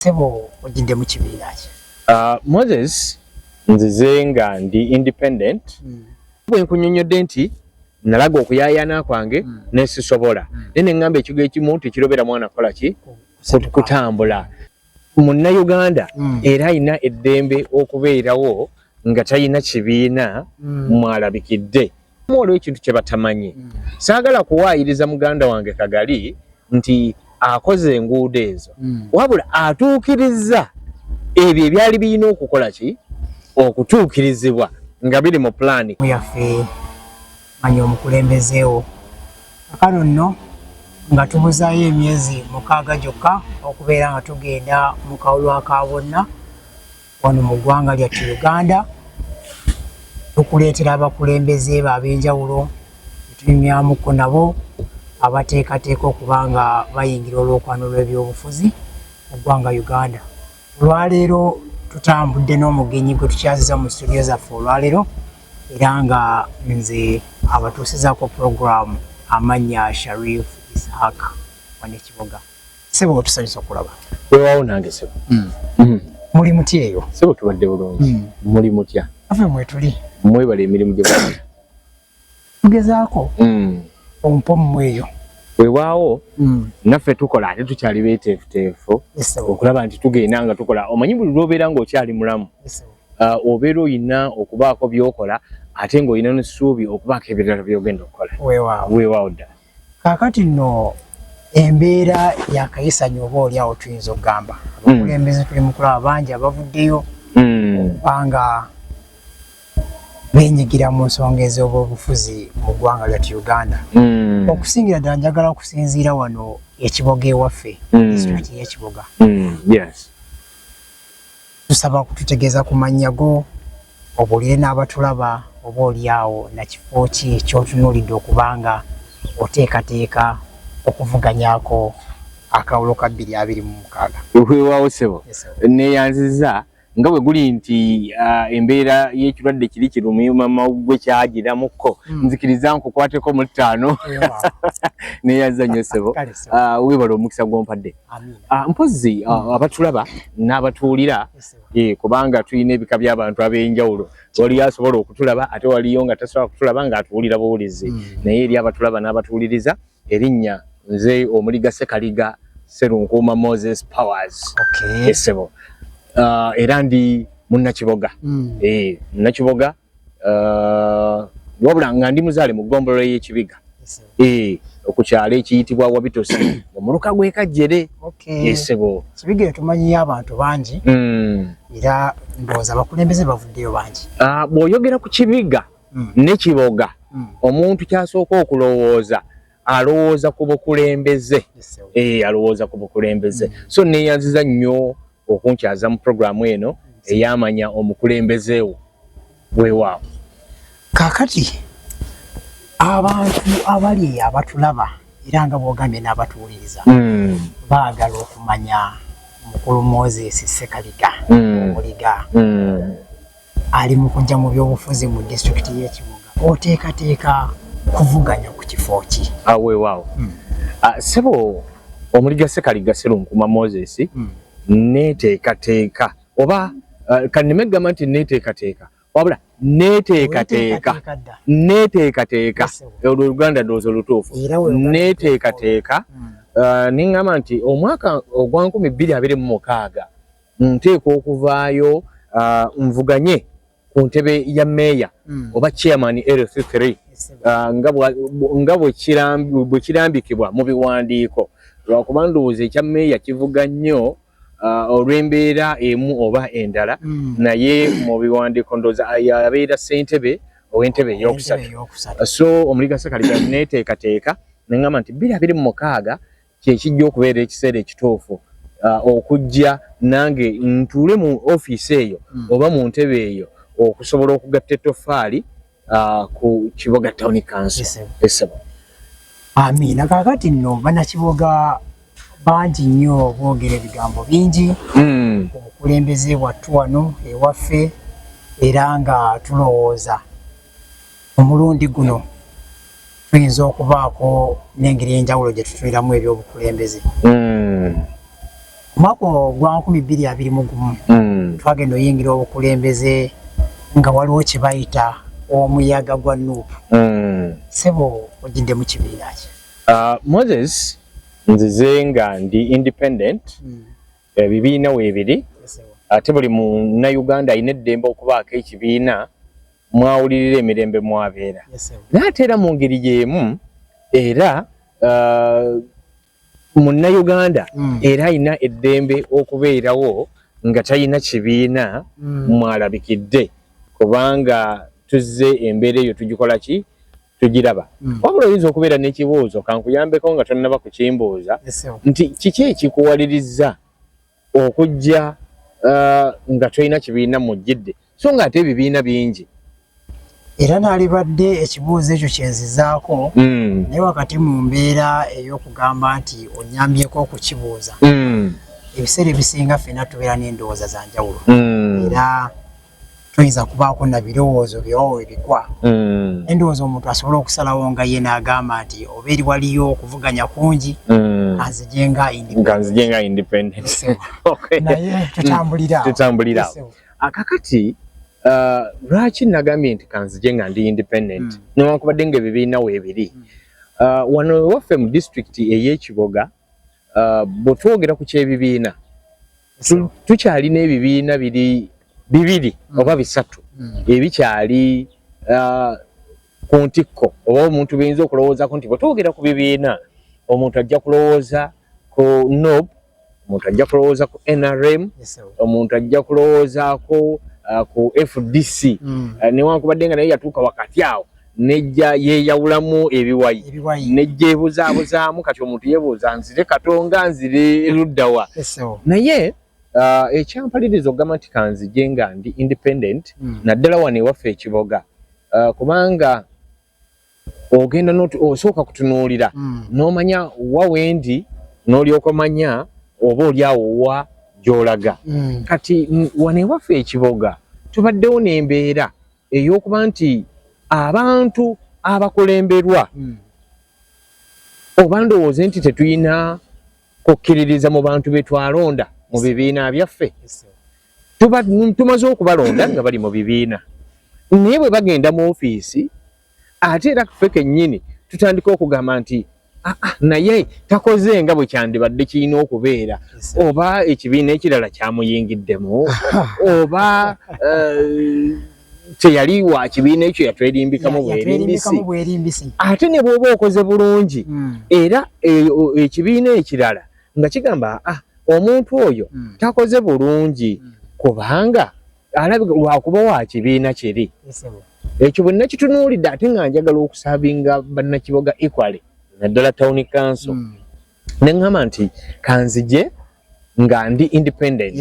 Sebo ojinde mu kibiina ki? Moses nzize nga ndi independent. Bwe nkunyonyodde nti nalaga okuyaayana kwange nesisobola. Nene ngamba ekigo ekimu tekirobera mwana kola ki kutambula. Munnayuganda era ayina eddembe okubeerawo nga talina kibiina mwalabikidde. Mwaliwo ekintu kye batamanyi. Saagala kuwaayiriza muganda wange Kagali nti akoze enguudo ezo. Wabula atuukiriza ebyo ebyali birina okukola ki okutuukirizibwa nga biri mu pulaani yaffe manyi omukulembezeewo akano nno nga tubuzaayo emyezi 6 gyokka okubeera nga tugenda mu kawulo aka bonna wano mu ggwanga lyattu Uganda tukuleetera abakulembeze ab'enjawulo tunyumyamuko nabo abateekateeka okuba nga bayingira olwokwano lw'ebyobufuzi mu ggwanga Uganda. Olwaleero tutambudde n'omugenyi gwe tukyaziza mu studio zaffe olwaleero era nga nze abatuusizaako puroguramu amannya Sharif Ishaq wane Kiboga. Sebo otusanyusa okulaba. Weewaawo nange Sebo. Muli mutya eyo? Sebo tubadde bulungi. Muli mutya? Ave mwetuli. Mwebala emirimu gye bali. Tugezaako. Ompomu eyo. Weewaawo naffe tukola ate tukyali beeteefuteefu okulaba nti tugenda nga tukola omanyi buli lw'obeera ng'okyali mulamu obeera oyina okubaako by'okola ate ng'olina n'essuubi okubaako ebirala by'ogenda okukola. Weewaawo ddala. Kaakati nno embeera yakayisanya oba oli awo tuyinza okugamba abakulembeze tuli mu kulaba bangi abavuddeyo kubanga benyigira mu nsonga ez'obufuzi mu ggwanga lyattu Uganda. Okusingira ddala njagala okusinziira wano ekiboga ewaffe disitulikiti y'ekiboga. Tusaba kututegeeza ku mannya go obuulire n'abatulaba oba oli awo na kifo ki ekyotunuulidde okuba nga oteekateeka okuvuganyaako akawulo ka 2026. Weewaawo Sebo neeyanziza nga bwe guli nti embeera y'ekirwadde kiri kirumima mawugwe kyagiramuko nzikiriza nkukwateko mu 5 neeyanziza nnyo Sebo weebala omukisa gw'ompadde. Mpozi abatulaba n'abatuulira kubanga tulina ebika by'abantu ab'enjawulo waliyo asobola okutulaba ate waliyo nga tasobola kutulaba ng'atuwulira buwulizi naye eri abatulaba n'abatuwuliriza erinnya nze Omuliga Ssekaliga Sserunkuuma Moses Powers. Sebo era ndi munnakiboga. Munnakiboga wabula nga ndi muzaale mu ggombolola y'ekibiga ku kyalo ekiyitibwa Wabitosi omuluka gw'Ekajjere. Sebo kibiga tumanyiyo abantu bangi era ndowooza abakulembeze bavuddeyo bangi. Bw'oyogera ku kibiga n'ekiboga omuntu kyasooka okulowooza alowooza ku bukulembeze. Alowooza ku bukulembeze. So neeyanziza nnyo okunkyaza mu programu eno eyamanya omukulembezeewo. Weewaawo. Kaakati abantu abali abatulaba era nga bw'ogambye n'abatuwuliriza baagala okumanya Mukulu Moses Ssekaliga Omuliga ali mu kujja mu byobufuzi mu disitulikiti y'Ekibuga oteekateeka kuvuganya ku kifo ki? Weewaawo. Sebo Omuliga Ssekaliga Sserunkuuma Moses neeteekateeka oba kanneme gamba nti neeteekateeka wabula neeteekateeka Oluganda ndowooza olutuufu neeteekateeka neŋŋamba nti omwaka ogwa 2026 nteekwa okuvaayo nvuganye ku ntebe ya meeya oba chairman LC3 nga bwe kirambikibwa mu biwandiiko lwakuba ndowooza ekya meeya kivuga nnyo olw'embeera emu oba endala naye mu biwandiiko ndowooza yabeera ssentebe ow'entebe ey'okusatu. So Omuliga Ssekaliga neeteekateeka neŋŋamba nti 2026 kyekijja okubeera ekiseera ekituufu okujja nange ntuule mu ofiisi eyo oba mu ntebe eyo okusobola okugatta ettoffaali ku Kiboga Town Council. Amiina. Kaakati nno bannakiboga bangi nnyo boogera ebigambo bingi omukulembeze wattu wano ewaffe era nga tulowooza omulundi guno tuyinza okubaako n'engeri enjawulo gye tutuuliramu ebyobukulembeze. Mwaka gwa 2021 twagenda oyingira obukulembeze nga waliwo kye bayita omuyaga gwa Nuupu. Sebo ogidde mu kibiina ki? Moses nzize nga ndi independent ebibiina weebiri ate buli munnayuganda alina eddembe okubaako ekibiina mwawulirira emirembe mwabeera naate era mu ngeri y'emu era munnayuganda era alina eddembe okubeerawo nga talina kibiina mwalabikidde kubanga tuzze embeera eyo tugikola ki tugiraba wabula oyinza okubeera n'ekibuuzo kankuyambeko nga tonnaba kukimbuuza nti kiki ekikuwaliriza okujja nga tolina kibiina mujjidde so nga ate ebibiina bingi era naalibadde ekibuuzo ekyo kyenzizaako naye wakati mu mbeera ey'okugamba nti onyambyeko okukibuuza ebiseera ebisinga ffenna tubeera n'endowooza za njawulo era toyinza kubaako na birowoozo byowo ebigwa endowooza omuntu asobola okusalawo nga ye n'agamba nti oba eri waliyo okuvuganya kungi kanzije nga independent naye tutambulirawo akakati lwaki nagambye nti kanzije nga ndi independent newankubadde nga ebibiina weebiri wano waffe mu disitulikiti ey'Ekiboga bwe twogera ku ky'ebibiina tukyalina ebibiina bibiri oba bisatu ebikyali ku ntikko oba omuntu biyinza okulowoozako nti bwe twogera ku bibiina omuntu ajja kulowooza ku NOB, omuntu ajja kulowooza ku NRM, omuntu ajja kulowoozaako ku FDC newankubadde nga naye yatuuka wakati awo nejja yeeyawulamu ebiwayi nejja ebuzaabuzaamu kati omuntu yeebuuza nzire Katonga nzire luddawa naye ekyampaliriza okugamba nti kanzije nga ndi independent naddala wano ewaffe Ekiboga kubanga ogenda osooka kutunuulira n'omanya wa wendi n'olyoka omanya oba oli awo wa gy'olaga kati wano ewaffe Ekiboga tubaddewo n'embeera ey'okuba nti abantu abakulemberwa oba ndowooze nti tetulina kukkiririza mu bantu be twalonda mu bibiina byaffe tumaze okubalonda nga bali mu bibiina naye bwe bagenda mu ofiisi ate era ffe kennyini tutandika okugamba nti naye takoze nga bwe kyandibadde kirina okubeera oba ekibiina ekirala kyamuyingiddemu oba teyali wa kibiina ekyo yatwerimbikamu bwerimbisi ate ne bw'oba okoze bulungi era ekibiina ekirala nga kigamba omuntu oyo takoze bulungi kubanga alabika lwakuba wa kibiina kiri ekyo bwe nakitunuulidde ate nga njagala okusaabinga bannakiboga equally naddala town council neŋŋamba nti kanzije nga ndi independent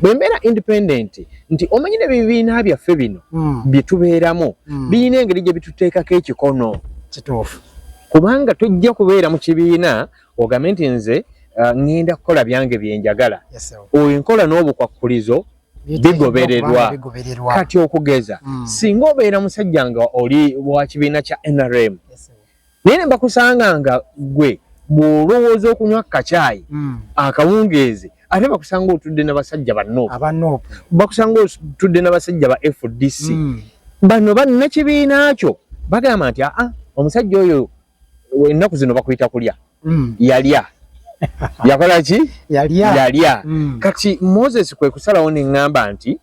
bwe mbeera independent nti omanyi n'ebibiina byaffe bino bye tubeeramu birina engeri gye bituteekako ekikono kituufu kubanga tojja kubeera mu kibiina ogambe nti nze ŋŋenda kukola byange bye njagala oyo enkola n'obukwakkulizo bigobererwa kati okugeza singa obeera musajja nga oli wa kibiina kya NRM naye ne bakusanga nga gwe bw'olowooza okunywa kacaayi akawungeezi ate bakusanga otudde n'abasajja ba NOP bakusanga otudde n'abasajja ba FDC bano bannakibiina kyo bagamba nti omusajja oyo ennaku zino bakuyita kulya yalya yakola ki yalya kati Moses kwe kusalawo neŋŋamba nti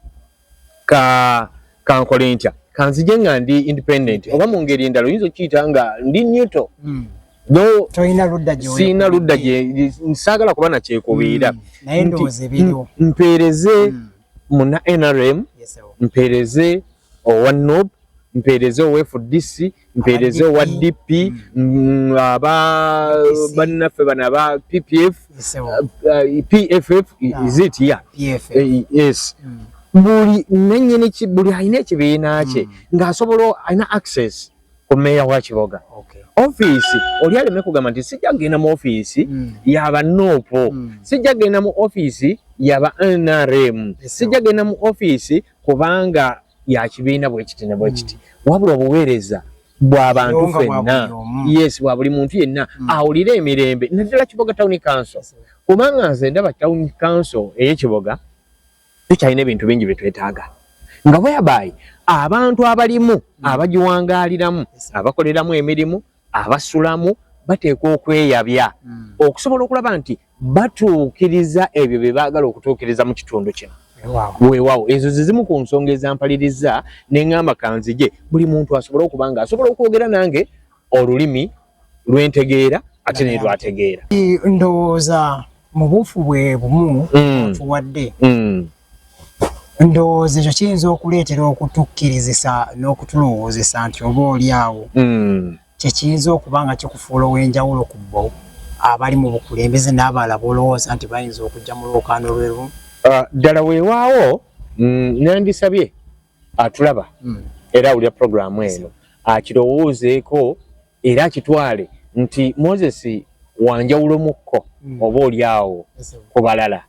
kankole ntya kanzije nga ndi independent oba mu ngeri endala oyinza okiyita nga ndi neutral siina ludda gye nsaagala kuba nakyekubiira mpeereze muna NRM mpeereze owa NOB mpeereze owa FDC mpeereze owa DP bannaffe bano aba PFF yes buli alina ekibiina kye ng'asobola alina access ku mmeeya wa Kiboga ofiisi oli aleme kugamba nti sijja kgenda mu ofiisi yaba NOPO sijja kgenda mu ofiisi yaba NRM sijja kgenda mu ofiisi kubanga ya kibiina bwe kiti ne bwe kiti wabula obuweereza bw'abantu ffenna yes bwa buli muntu yenna awulira emirembe naddala Kiboga Town Council kubanga nze ndaba town council ey'Ekiboga tukyalina ebintu bingi bye twetaaga nga bweyabayi abantu abalimu abagiwangaaliramu abakoleramu emirimu abasulamu bateekwa okweyabya okusobola okulaba nti batuukiriza ebyo bye baagala okutuukiriza mu kitundu kino. Weewaawo ezo zizimu ku nsonga ezampaliriza ne ŋŋamba kanzije buli muntu asobola okuba nga asobola okwogera nange olulimi lwentegeera ate ne lwategeera. Ndowooza mu buufu bwe bumu tuwadde ndowooza ekyo kiyinza okuleetera okutukkirizisa n'okutulowoozesa nti oba oli awo kyekiyinza okuba nga kikufuula ow'enjawulo ku bo abali mu bukulembeze n'abalala b'olowooza nti bayinza okujja mu lwokaano lwerumu. Ddala weewaawo nandisabye atulaba era awulira puroguramu eno akirowoozeeko era akitwale nti Moses wanjawulomukko oba oli awo ku balala.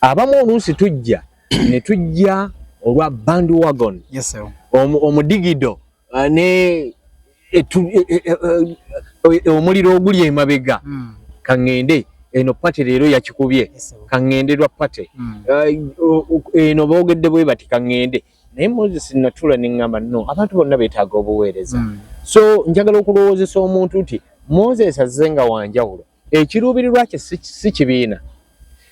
Abamu oluusi tujja ne tujja olwa bandwagon omudigido ne omuliro oguli emabega kaŋŋende eno pate leero yakikubye kaŋŋende lwa pate eno boogedde bwe bati kaŋŋende naye Moses natula ne ŋŋamba no abantu bonna beetaaga obuweereza. So njagala okulowoozesa omuntu nti Moses azze nga wanjawulo ekiruubirirwa kye si kibiina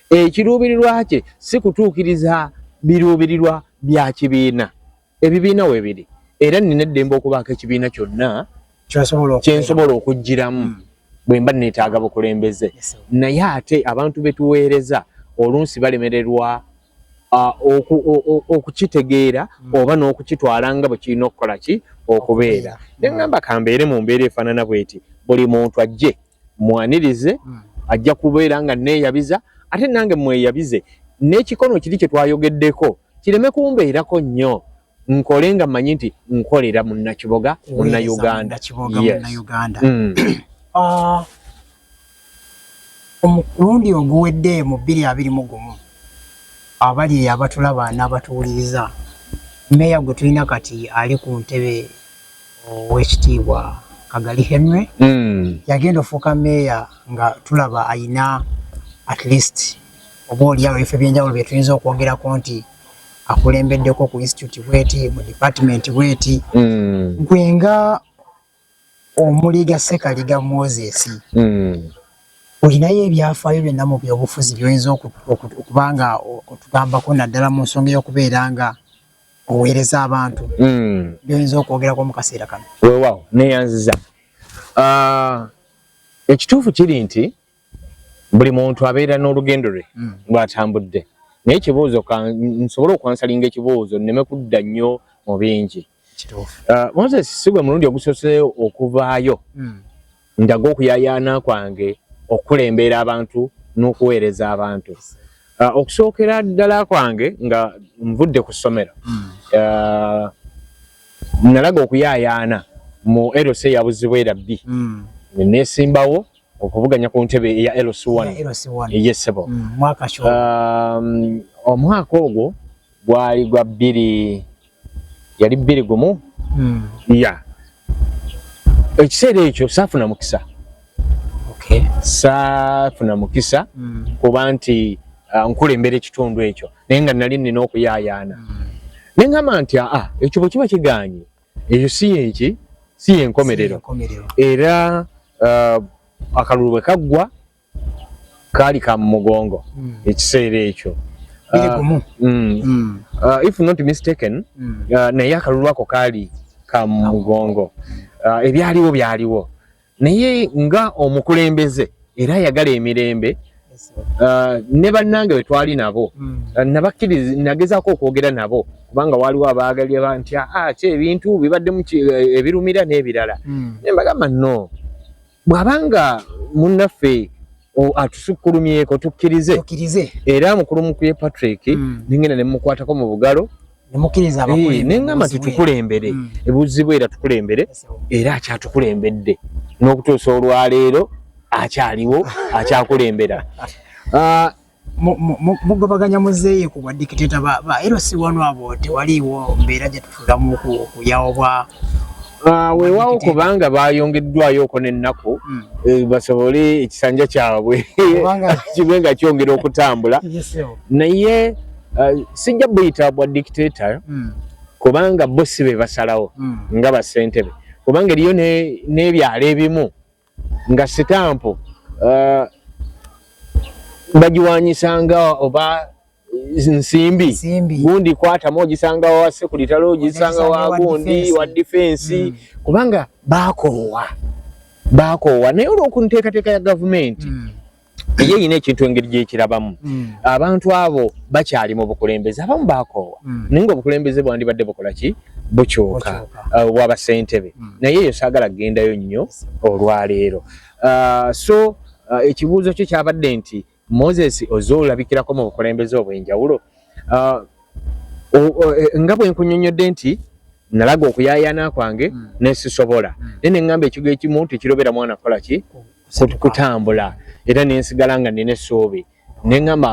ekiruubirirwa kye si kutuukiriza biruubirirwa bya kibiina ebibiina weebiri era nina eddembe okubaako ekibiina kyonna kyensobola okugiramu bwe mba neetaaga bukulembeze naye ate abantu betuweereza oluusi balemererwa okukitegeera oba n'okukitwala nga bwe kirina okukola ki okubeera. Ne ŋŋamba kambeere mu mbeera efaanana bweti buli muntu ajje mwanirize ajja kubeera nga neeyabiza ate nange mweyabize n'ekikono kiri kye twayogeddeko kireme kumbeerako nnyo nkole nga mmanyi nti nkolera munnakiboga munnauganda. Omulundi oguwedde mu 2021 abali abatulaba n'abatuwuliriza mmeeya gwe tulina kati ali ku ntebe ow'ekitiibwa Kagali Henry yagenda ofuuka mmeeya nga tulaba ayina at least oba oliawo ebifo ebyenjawulo bye tuyinza okwogerako nti akulembeddeko ku institute bweti mu department bweti gwe nga omuliga Ssekaliga Moses olinayo ebyafaayo byonna mu byobufuzi byoyinza okuba nga otugambako naddala mu nsonga y'okubeera nga oweereza abantu byoyinza okwogerako mu kaseera kano? Weewaawo neeyanziza ekituufu kiri nti buli muntu abeera n'olugendo lwe lw'atambudde naye ekibuuzo nsobole okwansalinga ekibuuzo nneme kudda nnyo mu bingi. Moses si gwe mulundi ogusoseyo okuvaayo ndaga okuyaayaana kwange okulembeera abantu n'okuweereza abantu. Okusookera ddala kwange nga nvudde ku ssomero nalaga okuyaayaana mu LC eyabuzibwa era bbi neesimbawo okuvuganya ku ntebe eya LC1 ey'essebo. Omwaka ogwo gwali gwa 2 yali 21 ekiseera ekyo saafuna mukisa saafuna mukisa kuba nti nkulembera ekitundu ekyo naye nga nali nina okuyaayaana ne ŋŋamba nti ekyo bwe kiba kiganye eyo si yenkomerero era akalulu bwe kaggwa kaali ka mu mugongo ekiseera ekyo if not mistaken naye akalulu ako kaali ka mu mugongo ebyaliwo byaliwo naye nga omukulembeze era ayagala emirembe ne bannange bwe twali nabo nabakkiriza nagezaako okwogera nabo kubanga waliwo abaagalira nti ki ebintu bibaddemu ebirumira n'ebirala ne mbagamba no bw'abanga munnaffe atusukkulumyeko tukkirize era mukulumukuye Patrick ningenda ne mukwatako mu bugalo neŋŋamba nti tukulembere ebuzibu era tukulembere era akyatukulembedde n'okutuusa olwaleero akyaliwo akyakulembera. Mugobaganya muzeeyi ku bwa dikiteta ba LC1 abo tewaliiwo mbeera gye tufudamu okuyawobwa weewaawo kubanga baayongeddwayo ko n'ennaku basobole ekisanja kyabwe kibe nga kyongera okutambula naye sijja buyita bwa dictator kubanga bo si be basalawo nga bassentebe kubanga eriyo n'ebyalo ebimu nga sitampu bagiwanyisanga oba nsimbi gundi kwatamu ogisanga wa sekulitale ogisanga wa gundi wa defense kubanga bakoowa naye olw'okunteekateeka ya gavumenti ye yina ekintu engeri gyekirabamu abantu abo bakyali mu bukulembeze abamu bakoowa naye nga obukulembeze bwandibadde bukola ki bukyuka bw'abasentebe naye eyo saagala kgendayo nnyo olwaleero so ekibuuzo kyo kyabadde nti Moses ozoolabikirako mu bukulembeze obw'enjawulo nga bwe nkunyonnyodde nti nalaga okuyaayana kwange nesisobola naye ne ŋŋamba ekigo ekimu tekirobera mwana kukola ki kutambula era nensigala nga nina essuubi ne ŋŋamba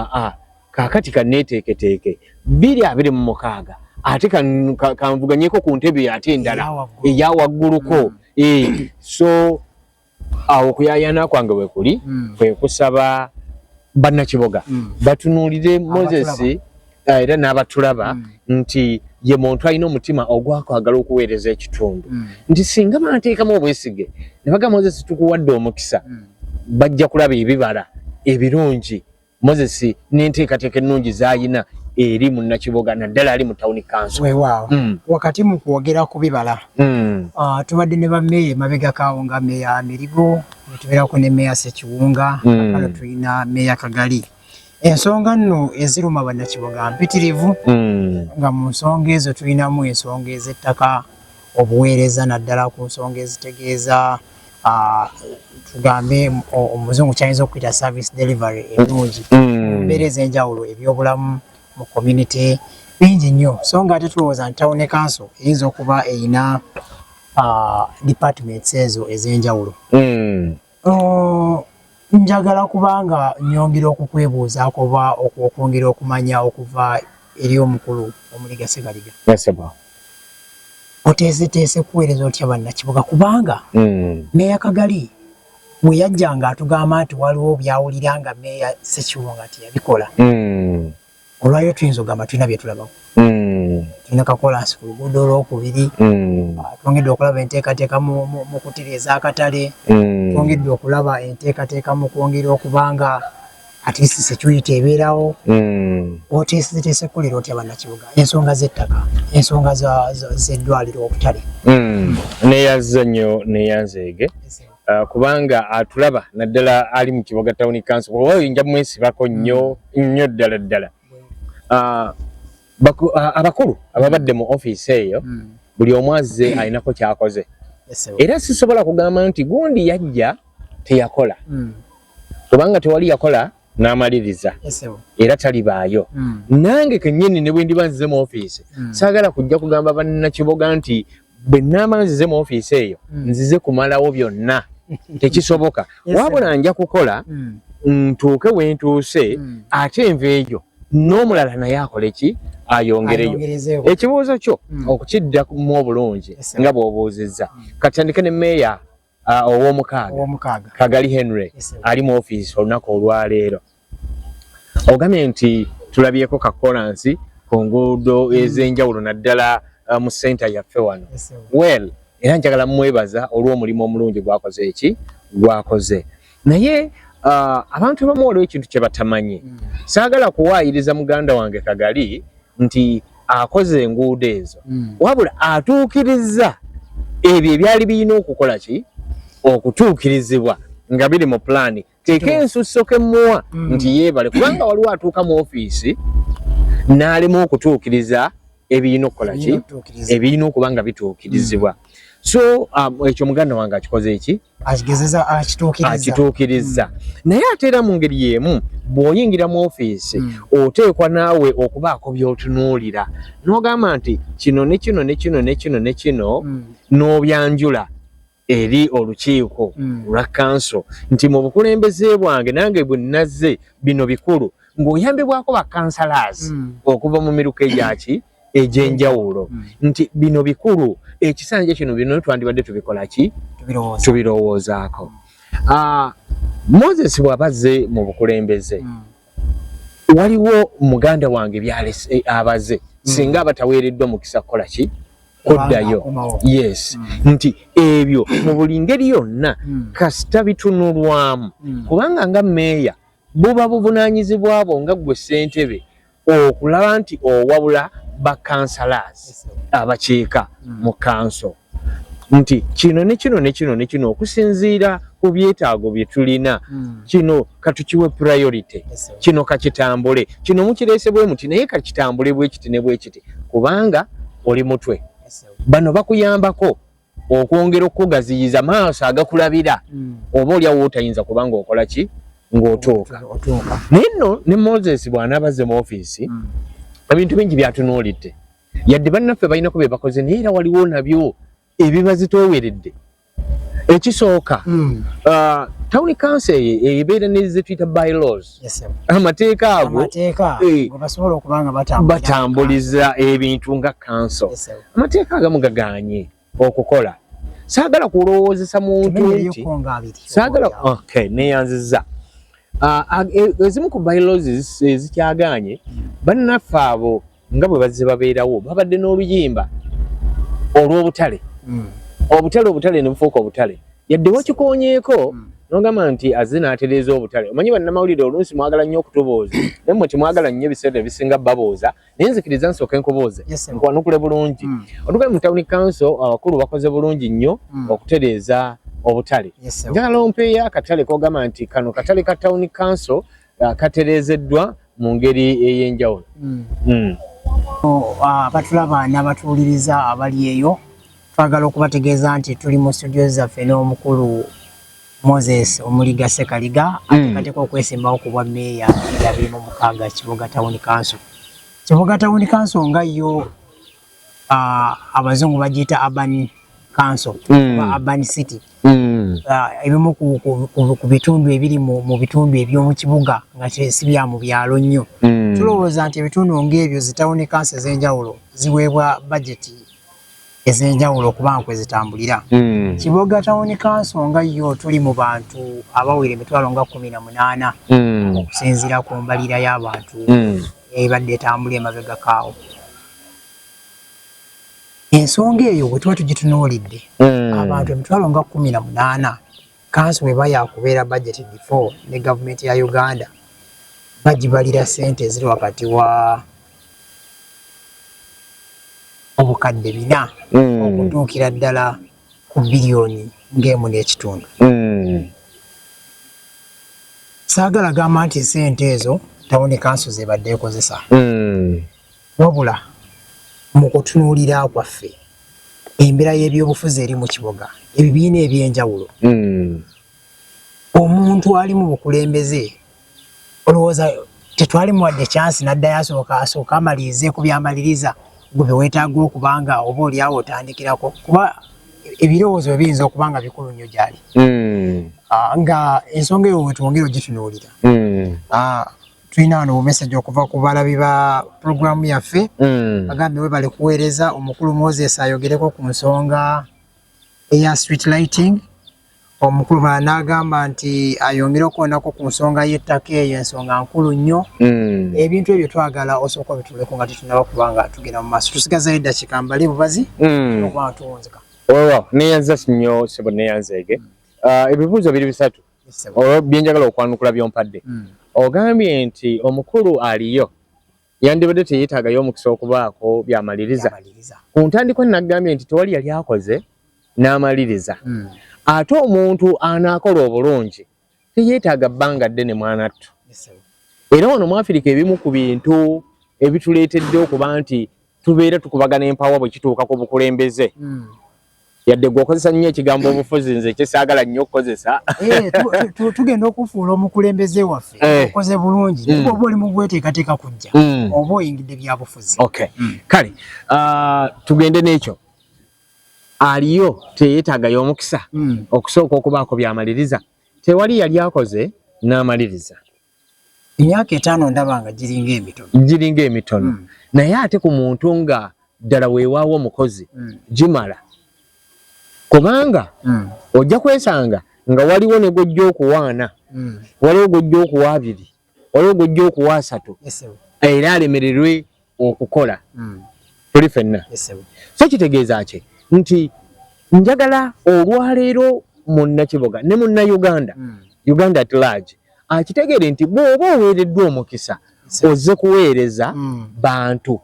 kaakati kanneeteeketeeke 226 ate kanvuganyeko ku ntebe ate endala eya wagguluko so awo okuyaayana kwange bwe kuli kwe kusaba bannakiboga batunuulire Moses era n'abatulaba nti ye muntu alina omutima ogwakwagala okuweereza ekitundu nti singa banteekamu obwesige ne baga Moses tukuwadde omukisa bajja kulaba ebibala ebirungi Moses n'enteekateeka ennungi z'ayina eri munnakiboga naddala ali mu town council weewaawo wakati mu kwogera ku bibala tubadde ne bammeeya emabega kaawo nga meeya Mirigo netubeerako ne meeya Ssekiwunga kano tulina meeya Kagali ensonga nno eziruma bannakiboga mpitirivu nga mu nsonga ezo tulinamu ensonga ez'ettaka obuweereza naddala ku nsonga ezitegeeza tugambe omuzungu kyayinza okuyita service delivery ennungi mbeera ez'enjawulo ebyobulamu mu community bingi nnyo so nga ate tulowooza nti town council eyinza okuba eyina departments ezo ez'enjawulo njagala kubanga nyongera okukwebuuzaako oba okwongera okumanya okuva eri omukulu Omuliga Ssekaliga oteeseteese kuweereza otya bannakiboga kubanga meeya Kagali bwe yajjanga atugamba nti waliwo byawulira nga meeya Ssekiwunga nti yabikola olwayo tuyinza ogamba tulina bye tulabako tulina kakolansi ku luguudo olwokubiri twongedde okulaba enteekateeka mu kutereeza akatale twongedde okulaba enteekateeka mu kwongera okubanga at least security ebeerawo oteeseteese kuleera otya bannakibuga ensonga z'ettaka ensonga z'eddwaliro obutale neeyazza nnyo neeyanzeege kubanga atulaba naddala ali mu Kiboga Town Council oyinja mwesibako nnyo ddala abakulu ababadde mu ofiisi eyo buli omu azze alinako kyakoze era sisobola kugamba nti gundi yajja teyakola kubanga tewali yakola n'amaliriza era talibaayo nange kennyini ne bwe ndiba nzize mu ofiisi saagala kujja kugamba bannakiboga nti bwe naama nzize mu ofiisi eyo nzize kumalawo byonna tekisoboka wabula nja kukola ntuuke we ntuuse ate enva eyo n'omulala naye akole ki ayongereyo ekibuuzo kyo okukiddamu obulungi nga bw'obuuzizza katandike ne meeya ow'omukaaga Kagali Henry ali mu ofiisi olunaku olwaleero ogambye nti tulabyeko kakolansi ku nguudo ez'enjawulo naddala mu senta yaffe wano well era njagala mwebaza olw'omulimu omulungi gwakoze naye abantu abamu waliwo ekintu kye batamanyi saagala kuwaayiriza muganda wange Kagali nti akoze enguudo ezo wabula atuukirizza ebyo ebyali birina okukola ki okutuukirizibwa nga biri mu pulaani teeka ensusso kemuwa nti yeebale kubanga waliwo atuuka mu ofiisi n'alema okutuukiriza ebirina okukola ki ebirina okuba nga bituukirizibwa so ekyo muganda wange akikoze eki akituukirizza naye ate era mu ngeri y'emu bw'oyingira mu ofiisi oteekwa naawe okubaako by'otunuulira n'ogamba nti kino ne kino ne kino ne kino ne kino n'obyanjula eri olukiiko lwa kanso nti mu bukulembeze bwange nange bwe nazze bino bikulu ng'oyambibwako bakansalazi okuva mu miruka egyaki egyenjawulo nti bino bikulu ekisanja kino bino twandibadde tubikola ki tubirowoozaako. Moses bw'abazze mu bukulembeze waliwo muganda wange byalese abaze singa abataweereddwa mukisa kukola ki kuddayo. Yes nti ebyo mu buli ngeri yonna kasita bitunulwamu kubanga nga meeya buba buvunaanyizibwa bwo nga ggwe ssentebe okulaba nti owabula bakansalas abakiika mu kanso nti kino ne kino ne kino ne kino okusinziira ku byetaago bye tulina kino katukiwe priority kino kakitambule kino mukireesebwe muti naye kakitambule bwekiti ne bwekiti kubanga oli mutwe bano bakuyambako okwongera okugaziyiza maaso agakulabira oba oliawo otayinza kubanga okola ki ng'otuuka naye nno ne Moses bw'anaabaze mu ofiisi ebintu bingi byatunuulidde yadde bannaffe balinako bye bakoze naye era waliwo nabyo ebibazitooweredde. Ekisooka town council ebeera ne ze tuyita bylaws amateeka ago basobola okubanga batambuliza ebintu nga council amateeka agamu gagaanye okukola. Saagala kulowoozesa muntu nti saagala neyanziza ezimu ku bylaws ezikyagaanye bannaffe abo nga bwe bazze babeerawo babadde n'oluyimba olw'obutale obutale ne bufuuka obutale yadde wakikoonyeeko n'ogamba nti azze n'atereeza obutale. Omanyi bannamawulire oluusi mwagala nnyo okutubooza naye mmwe temwagala nnyo ebiseera ebisinga babooza naye nzikiriza nsooke nkubooze nkwanukule bulungi otugaye mu town council abakulu bakoze bulungi nnyo okutereeza obutale. Njagala ompeeyo akatale k'ogamba nti kano katale ka town council katereezeddwa mu ngeri ey'enjawulo. Abatulaba n'abatuwuliriza abali eyo twagala okubategeeza nti tuli mu studio zaffe n'omukulu Moses Omuliga Ssekaliga ateekateeka okwesimbawo ku bwa meeya 2026 Kibuga Town Council. Kibuga Town Council nga yo abazungu bagiyita urban council urban city ebimu ku bitundu ebiri mu bitundu eby'omu kibuga nga si bya mu byalo nnyo. Tulowooza nti ebitundu ng'ebyo zi town council ez'enjawulo ziweebwa budget ez'enjawulo okubanga kwe zitambulira. Kibuga Town Council nga yo tuli mu bantu abawera emitwalo nga 18 okusinziira ku mbalira y'abantu ebadde etambula emabega kaawo. Ensonga eyo bwe tuba tugitunuulidde abantu emitwalo nga 18 council bwe yakubeera budget before ne gavumenti ya Uganda bagibalira ssente eziri wakati wa obukadde 4 okutuukira ddala ku biliyoni ng'emu n'ekitundu. Saagala gamba nti ssente ezo town council zebadde ekozesa wabula mu kutunuulira kwaffe embeera y'ebyobufuzi eri mu kibuga ebibiina eby'enjawulo omuntu ali mu bukulembeze olowooza tetwalimu wadde chance n'addayo asooka amalirize ku byamaliriza gwe beweetaaga okubanga oba oliawo otandikirako kuba ebirowoozo biyinza okubanga bikulu nnyo gyali nga ensonga eyo wetwongera ogitunuulira tulina wano message okuva ku balabi ba programu yaffe bagambye we bali kuweereza omukulu Moses ayogereko ku nsonga eya street lighting. Omukulu bala n'agamba nti ayongere okuwonako ku nsonga y'ettaka eyo ensonga nkulu nnyo. Ebintu ebyo twagala osooka bituleko nga tetunaba kubanga tugenda mu maaso tusigazayo eddakiika mbali bubazi okuba tuwunzika. Neyanza nnyo sebo neyanzeege ebibuuzo biri bisatu olwo byenjagala okwanukula byompadde. Ogambye nti omukulu aliyo yandibadde teyeetaagayo omukisa okubaako byamaliriza. Ku ntandikwa nagambye nti tewali yali akoze n'amaliriza. Ate omuntu anaakola obulungi teyeetaaga bbanga ddene mwanattu. Era wano mu Afirika ebimu ku bintu ebituleetedde okuba nti tubeera tukubagana empawa bwe kituuka ku bukulembeze yadde gwokozesa nnyo ekigambo obufuzi nze kyesaagala nnyo okukozesa tugenda okufuula omukulembeze waffe okoze bulungi oba oli mu bweteekateeka kujja oba oyingidde byabufuzi. Kale tugende n'ekyo aliyo teyeetaagayo omukisa okusooka okubaako byamaliriza tewali yali akoze n'amaliriza. Emyaka 5 ndaba nga giringa emitono naye ate ku muntu nga ddala weewaawo omukozi gimala kubanga ojja kwesanga nga waliwo ne gojja okuwaana waliwo gojja okuwa abiri waliwo gojja okuwa asatu era alemererwe okukola tuli ffenna so kitegeeza ki nti njagala olwaleero munnakibuga ne munnauganda Uganda at large akitegeere nti bw'oba oweereddwa omukisa ozze kuweereza bantu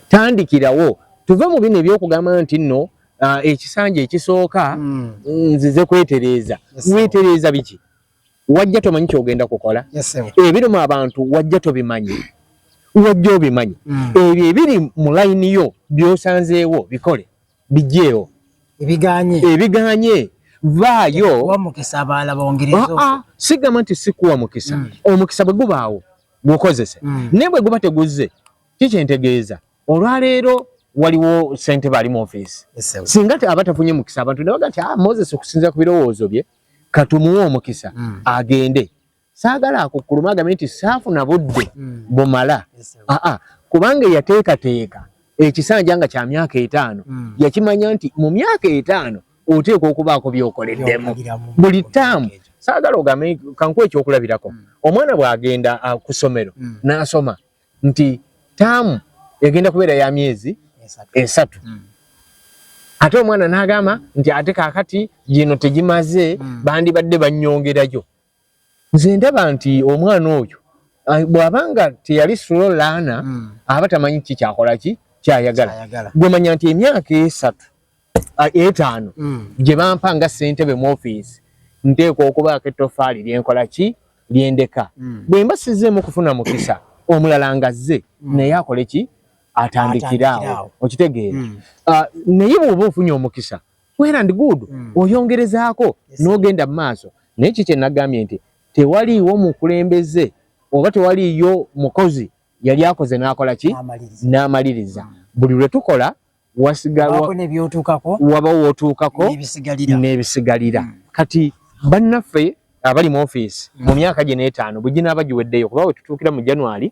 tandikirawo tuve mu bino ebyokugamba nti nno ekisanja ekisooka nzize kwetereeza weetereeza biki wajja tomanyi kyogenda kukola ebirimu abantu wajja tobimanyi wajja obimanyi ebyo ebiri mu layini yo byosanzeewo bikole bijjeewo ebiganye vaayo wamukisa abalala bongerezo sigamba nti sikuwa mukisa omukisa bwe gubaawo gukozese naye bwe guba teguzze kikyentegeeza olwaleero waliwo ssente bali mu ofiisi singa abatafunye mukisa abantu ne baga nti Moses okusinziira ku birowoozo bye katumuwe omukisa agende saagala akukkuluma agambe nti saafuna budde bumala kubanga yateekateeka ekisanja nga kya myaka 5 yakimanya nti mu myaka 5 oteekwa okubaako byokoleddemu buli ttaamu saagala ogambe kankuwa ekyokulabirako omwana bw'agenda ku ssomero n'asoma nti ttaamu egenda kubeera ya myezi 3 ate omwana n'agamba nti ate kaakati gino tegimaze bandibadde bannyongerayo nze ndaba nti omwana oyo bw'abanga teyali sulo laana aba tamanyi ki kyakola ki kyayagala gwemanya nti emyaka 5 gye bampa nga ssentebe mu ofiisi nteekwa okubaako ettofaali lyenkola ki lyendeka bwe mba sizzeemu kufuna mukisa omulala ngazze naye akole ki atandikiraawo okitegeera naye bw'oba ofunye omukisa well and good oyongerezaako n'ogenda mu maaso naye kikye nagambye nti tewaliiwo mukulembeze oba tewaliiyo mukozi yali akoze n'akola ki n'amaliriza buli lwe tukola wabawo wootuukako n'ebisigalira kati bannaffe abali mu ofiisi mu myaka gye n'etaano bwe ginaaba giweddeyo kuba we tutuukira mu January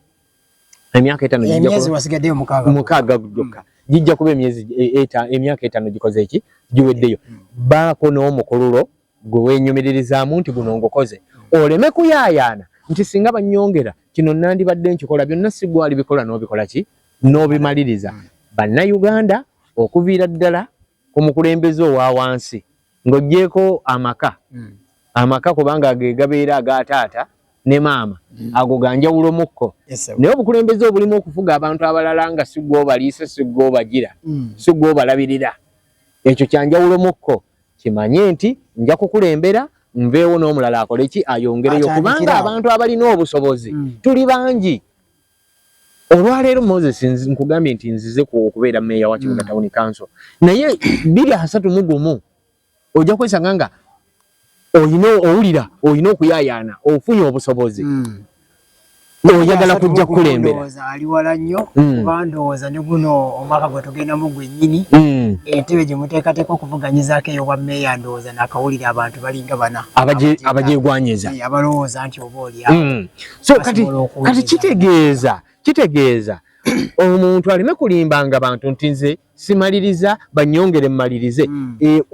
emyaka 5 mukaaga gyokka gijja kuba emyaka 5 gikoze eki giweddeyo baako n'omukululo gwe weenyumiririzaamu nti guno ngokoze oleme kuyaayaana nti singa bannyongera kino nandibadde nkikola byonna sigwali bikola n'obikola ki n'obimaliriza bannayuganda okuviira ddala ku mukulembeze owa wansi ng'oggyeko amaka kubanga ge gabeera aga taata ne maama ago ganjawulo mukko naye obukulembeze obulimu okufuga abantu abalala nga sigwa obaliisa sigwa obagira sigwa obalabirira ekyo kyanjawulo mukko kimanye nti nja kukulembera nveewo n'omulala akole ki ayongereyo kubanga abantu abalina obusobozi tuli bangi olwaleero Moses nkugambye nti nzize okubeera meeya wa Kibuga Town Council naye 231 ojja kwesanga nga owulira olina okuyaayaana ofunye obusobozi oyagala kujja kukulembera ali wala nnyo kuba ndowooza ne guno omwaka gwe tugendamu gwennyini entebe gye muteekateeka okuvuganyizaako ey'obwa meeya ndowooza nakawulira abantu balinga bana abagyegwanyiza abalowooza nti oba oliawo so kati kitegeeza omuntu aleme kulimbanga abantu nti nze simaliriza bannyongere mmalirize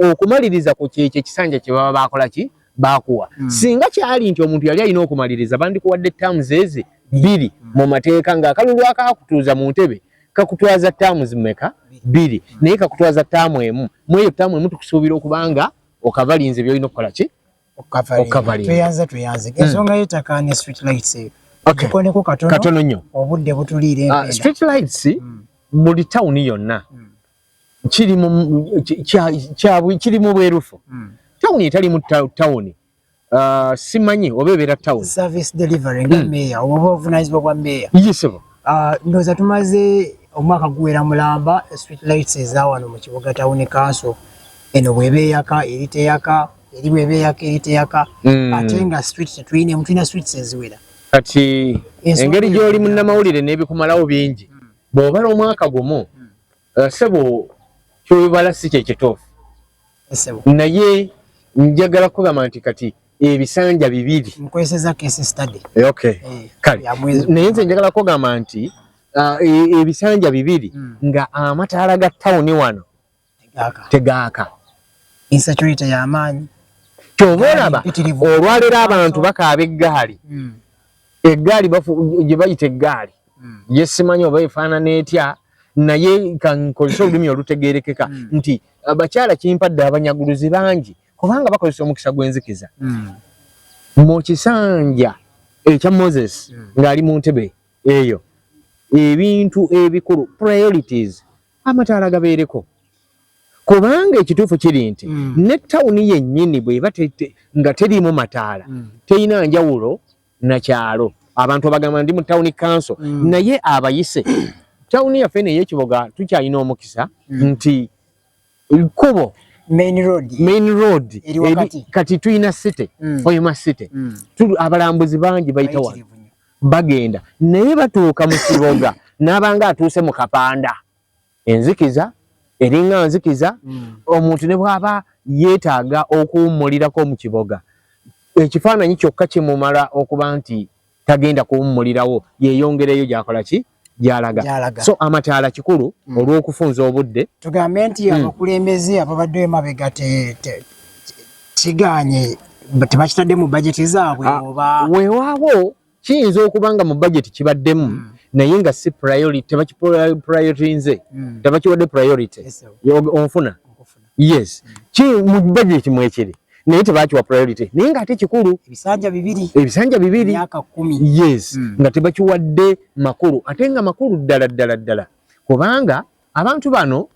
okumaliriza ku kyekyo ekisanja kye baba bakola ki bakuwa singa kyali nti omuntu yali alina okumaliriza bandikuwadde ttaamu ezi 2 mu mateeka ng'akalulu akakutuuza mu ntebe kakutwaza ttaamu zimeka 2 naye kakutwaza ttaamu emu mu eyo ttaamu emu tukusuubira okubanga okavalinze byolina okukola ki okavalinze tweyanze ensonga y'ettaka ne street lights tukoneko katono nnyo obudde butuliire street lights buli tawuni yonna kiri mu bwerufu tawuni etali mu tawuni simanyi oba ebeera tawuni service delivery nga meeya oba obuvunaanyizibwa bwa meeya yesebo ndowooza tumaze omwaka guwera mulamba street lights eza wano mu Kibuga Town Council eno bw'eba eyaka eri teyaka eri bw'eba eyaka eri teyaka ate nga street tetulina tulina streets eziwera kati engeri gy'oli munnamawulire n'ebikumalawo bingi bw'obala omwaka gumu sebo kyobibala si kye kituufu naye njagala kugamba nti kati ebisanja 2 nkozesa case study kale naye nze njagala kugamba nti ebisanja bibiri nga amataala ga tawuni wano tegaaka. Insecurity y'amaanyi. Kyova olaba olwaleero abantu bakaaba eggaali. Eggaali gye bayita eggaali ye simanyi oba efaanana etya naye kankolesa olulimi olutegeerekeka nti abakyala kimpadde abanyaguluzi bangi kubanga bakozesa omukisa gw'enzikiza. Mu kisanja ekya Moses ng'ali mu ntebe eyo ebintu ebikulu priorities amataala gabeereko. Kubanga ekituufu kiri nti ne tawuni yennyini bw'eba nga teriimu mataala terina njawulo na kyalo. Abantu bagamba ndi mu tawuni council naye abayise tawuni yaffe n'ey'Ekiboga tukyalina omukisa nti kubo main road kati tuyina city oyima city abalambuzi bangi bayita wano bagenda naye batuuka mu Kiboga n'abanga atuuse mu Kapanda enzikiza eringa nzikiza omuntu ne bw'aba yeetaaga okuwummulirako mu Kiboga ekifaananyi kyokka kimumala okuba nti tagenda kuwummulirawo yeeyongereyo gyakola ki gyalaga. So amataala kikulu olw'okufunza obudde. Tugambe nti abakulembeze ababadde emabega kigaanye tebakitadde mu bajeti zaabwe oba weewaawo kiyinza okuba nga mu bajeti kibaddemu naye nga si priority tebakiprioritinze tebakiwadde priority onfuna yes mu bajeti mwekiri naye tebakiwa priority naye ng'ate kikulu ebisanja bibiri myaka 10 yes nga tebakiwadde makulu ate nga makulu ddala kubanga abantu bano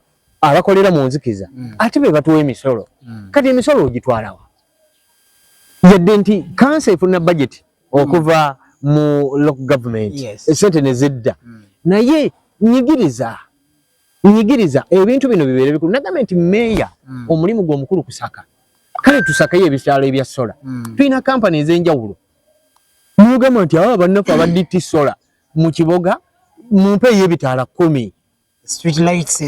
abakolera mu nzikiza ate be batuwa emisolo kati emisolo ogitwalawa yadde nti kansa efuna budget okuva mu local government esente ne zidda naye nyigiriza ebintu bino bibeere bikulu nagamba nti meeya omulimu gw'omukulu kusaka kale tusakayo ebisaalo ebya sola tulina kampani ez'enjawulo mugamba nti abo bannaffe abaditi sola mu Kiboga mumpeeyo ebitaala 10 street lights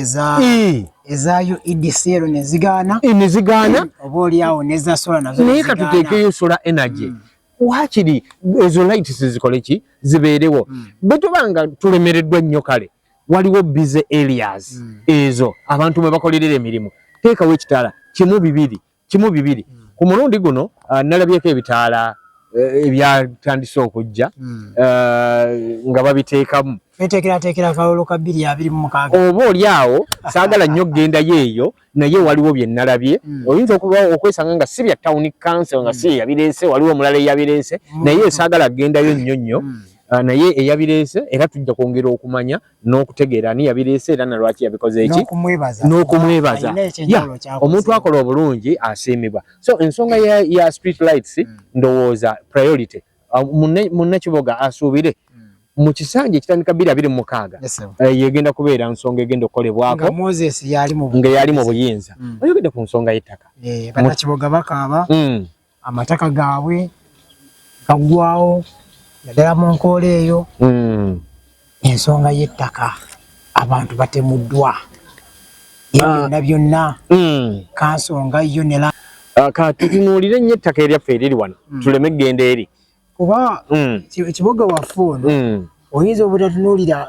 ezaayo EDCL nezigaana oba oliawo neza sola nazo naye katuteekeyo solar energy wakiri ezo lights zikole ki zibeerewo bwe tubanga tulemereddwa nnyo kale waliwo busy areas ezo abantu mwe bakolerera emirimu teekawo ekitaala kimu bibiri ku mulundi guno nalabyeko ebitaala ebyatandise okujja nga babiteekamu teekera kalolo ka 226 oba oliawo saagala nnyo ggendayo eyo naye waliwo bye nalabye oyinza okwesanga nga si bya town council nga si yabireese waliwo omulala eyabireese naye saagala ggendayo nnyo naye eyabireese era tujja kwongera okumanya n'okutegeera ani yabireese era nalwaki yabikoze eki n'okumwebaza omuntu akola obulungi asiimibwa. So ensonga ya street lights ndowooza priority munnakiboga asuubire mu kisanja ekitandika 2026 yegenda kubeera nsonga egenda okukolebwako nga Moses nga yali mu buyinza oyogedde ku nsonga y'ettaka bannakiboga bakaaba amataka gaabwe gaggwawo naddala mu nkoola eyo ensonga y'ettaka abantu batemuddwa byonna kansonga yo ne katutunuulire nnyo ettaka eryaffe eriri wano tuleme eggenda eri kuba Kiboga waffe ono oyinza obutatunuulira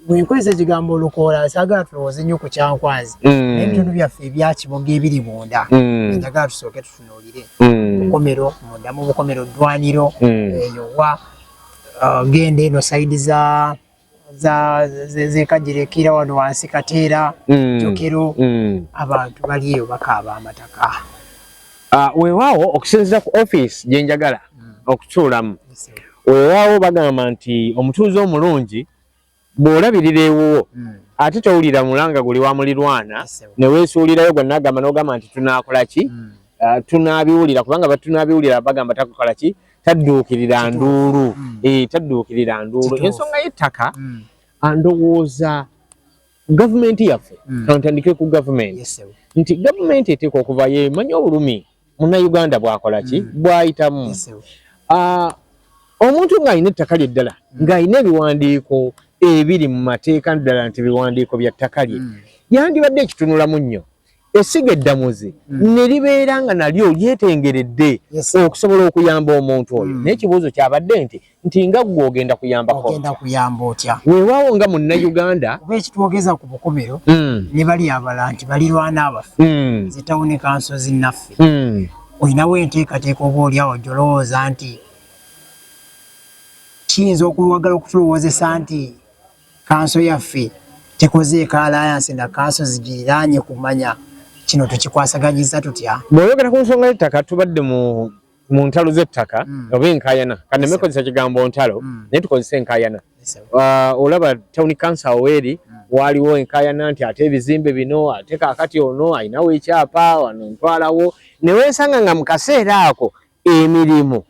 bwenkozesa ekigambo olukoola saagala tulowooze nnyo ku kyankwazi naye ebitundu byaffe ebya Kiboga ebiri munda njagala tusooke tutunuulire bukomero munda mu bukomero ddwaniro eyo wa genda eno sayidi zekagirekera wano wansi Kateera Jokero abantu bali eyo bakaaba amataka weewaawo okusinziira ku office gye njagala okutuulamu weewaawo bagamba nti omutuuze omulungi bw'olabirira ewuwo ate towulira mulanga guli wa mulirwana ne weesuulirayo gwe nagamba n'ogamba nti tunaakola ki tunaabiwulira kubanga batunaabiwulira bagamba takukola ki tadduukirira nduulu tadduukirira nduulu ensonga y'ettaka ndowooza gavumenti yaffe kantandike ku gavumenti nti gavumenti eteeka okuvayo emanyi obulumi munnayuganda bw'akola ki bw'ayitamu omuntu ng'alina ettaka lye ddala ng'alina ebiwandiiko ebiri mu mateeka ddala nti biwandiiko bya ttaka lye yandibadde ekitunulamu nnyo essiga eddamuzi ne libeera nga nalyo lyetengeredde okusobola okuyamba omuntu oyo naye ekibuuzo kyabadde nti nga ggwe ogenda kuyambako otya weewaawo nga munnayuganda oba ekitwogeza ku bukomero ne bali abalala nti balirwana abaffe zitawuni kanso zinnaffe olinawo enteekateeka oba oliawo gyolowooza nti kiyinza okuwagala okutulowoozesa nti kanso yaffe tekozeeko alliance na kanso zigiriraanye kumanya kino tukikwasaganyiza tutya bw'oyogera ku nsonga y'ettaka tubadde mu ntalo z'ettaka oba enkaayana kanneme kozesa kigambo ntalo naye tukozesa enkaayana olaba town council aweeri waaliwo enkaayana nti ate ebizimbe bino ate kaakati ono ayinawo ekyapa wano ntwalawo ne weesanga nga mu kaseera ako emirimu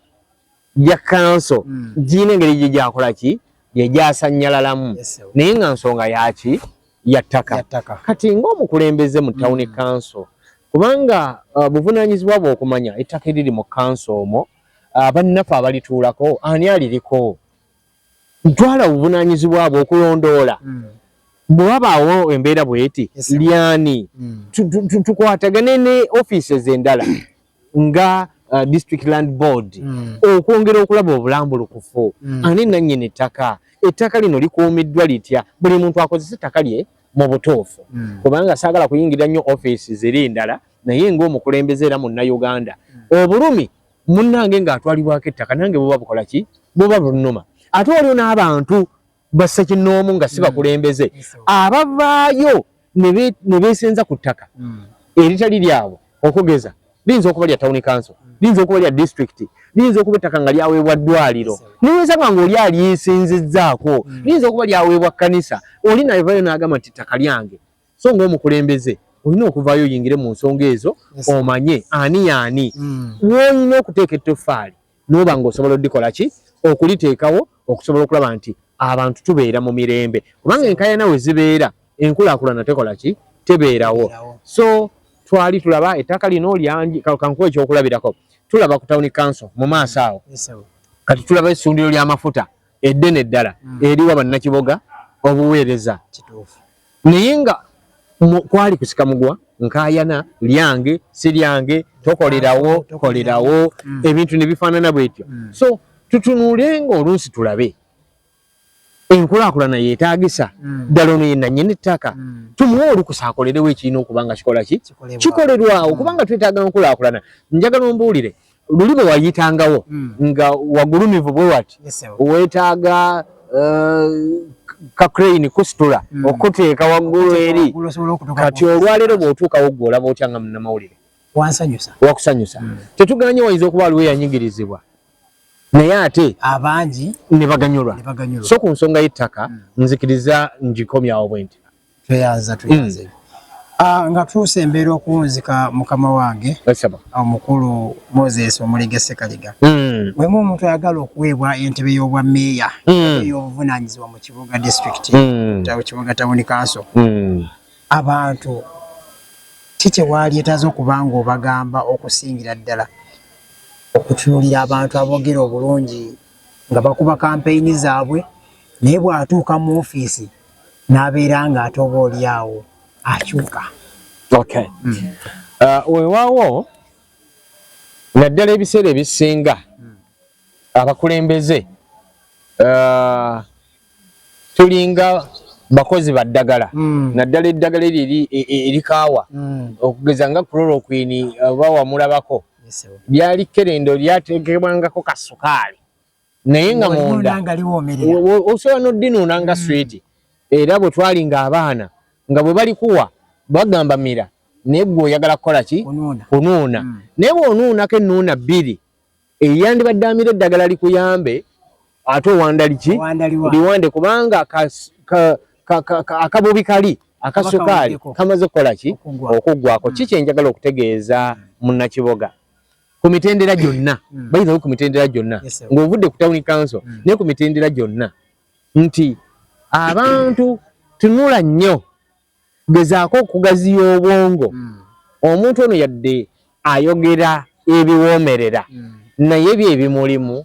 gya kanso girina engeri gye gyakola ki gye gyasanyalalamu naye nga nsonga yaki ya ttaka kati ng'omukulembeze mu town council kubanga buvunaanyizibwa bwe okumanya ettaka eriri mu kanso omwo bannaffe abalituulako ani aliriko ntwala buvunaanyizibwa bwe okulondoola bwe wabaawo embeera bw'eti lyani tukwatagane ne offices endala nga district land board okwongera okulaba obulambulukufu ani nannyini ettaka lino likuumiddwa litya buli muntu akozesa ettaka lye mu butuufu kubanga saagala kuyingira nnyo offices eri endala naye ng'omukulembeze era munnayuganda obulumi munnange ng'atwalibwako ettaka nange buba bukola ki buba bunnuma ate waliwo n'abantu bassekinnoomu nga si bakulembeze abavaayo ne beesenza ku ttaka eritali lyabwe okugeza liyinza okuba lya town council liyinza okuba lya district liyinza okuba ettaka nga lyaweebwa ddwaliro niwesanga ng'oli alyesinzizzaako liyinza okuba lyaweebwa kkanisa oli navayo n'agamba nti ttaka lyange so ng'omukulembeze olina okuvaayo oyingire mu nsonga ezo omanye ani yaani w'olina okuteeka ettoffaali n'oba ng'osobola oddikola ki okuliteekawo okusobola okulaba nti abantu tubeera mu mirembe kubanga enkaayana we zibeera enkulaakulana tekola ki tebeerawo so twali tulaba ettaka lino lyangi kankuwa ekyokulabirako tulaba ku town council mu maaso awo kati tulaba essundiro ly'amafuta eddene eddala eriwa bannakiboga obuweereza naye nga kwali kusikamugwa nkaayana lyange si lyange tokolerawo ebintu ne bifaanana bwetyo so tutunuule ng'oluusi tulabe enkulaakulana yeetaagisa ddala ono ye nannyini ttaka tumuwe olukusa akolerewo ekirina okuba nga kikola ki kikolerwawo kubanga twetaaga nkulaakulana njagala ombuulire luli bwe wayitangawo nga wagulumivu bwe wati weetaaga kakrane kusitula okuteeka waggulu eri kati olwaleero bw'otuukawo gwe olaba otya nga munnamawulire wakusanyusa tetuganye wayinza okuba aliwo yanyigirizibwa naye ate abangi ne baganyulwa so ku nsonga y'ettaka nzikiriza ngikomyawo bwenti tweyanza nga tuuse embeera okuwunzika mukama wange omukulu Moses Omulega Ssekaliga wemu omuntu ayagala okuweebwa entebe y'obwammeeya ey'obuvunaanyizibwa mu Kibuga district Kibuga town council abantu kiki waaleetaza okuba nga obagamba okusingira ddala okutunuulira abantu aboogera obulungi nga bakuba kampeyini zaabwe naye bw'atuuka mu ofiisi n'abeera nga ate oba oliawo akyuka weewaawo naddala ebiseera ebisinga abakulembeze tulinga bakozi ba ddagala naddala eddagala erikaawa okugeza nga chloroquine oba wamulabako lyali kerendo lyateekebwangako kasukaali naye nga munda osobola n'oddinuuna nga switi era bwe twalinga abaana nga bwe balikuwa bagamba mira naye gwe oyagala kukola ki kunuuna naye bw'onuunako ennuuna bbiri eyandibadde amira eddagala likuyambe ate owanda liwande kubanga akabubi kali akasukaali kamaze kukola ki okuggwako kiki njagala okutegeeza munnakiboga ku mitendera gyonna bayitawo ku mitendera gyonna ng'ovudde ku town council naye ku mitendera gyonna nti abantu tunula nnyo gezaako okugaziya obwongo omuntu ono yadde ayogera ebiwoomerera naye bye bimulimu